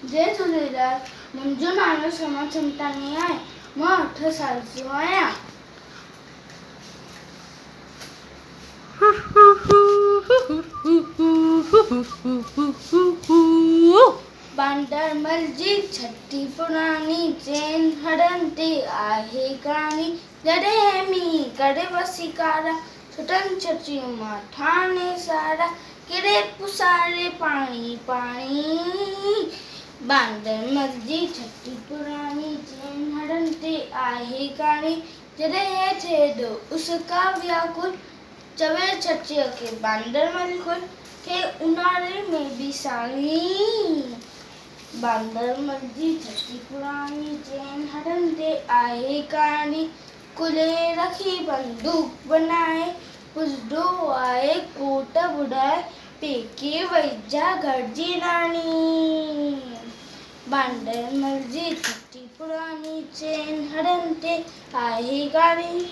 जय झूलेलाल। मुंहिंजो नालो समा चमटानी आहे। मां 8 साल जो आहियां। बांडरमल जी छठी पुरानी चैन हड़न ते आहे कहानी। जॾहिं मींहुं करे वसी कारा छुटनि छटियूं मां ठाणे सारा किरे पुसारे पाणी पाणी। बांडरमल जी छठी पुरानी चैन हड़न ते आहे कहानी। जॾहिं थिए थो उसका व्याकुल चवे छटीअ खे बांडरमल खुल थे उन्हारे में बि साली। बांडरमल जी छठी पुरानी चैन हड़न ते आहे कहानी। कुले रखी बंदूक बनाए पुछदो आहे कोट ॿुधाए पेके वैजा घर जी रानी। बांडरमल जी छठी पुरानी चैन हड़न ते आहे कहानी।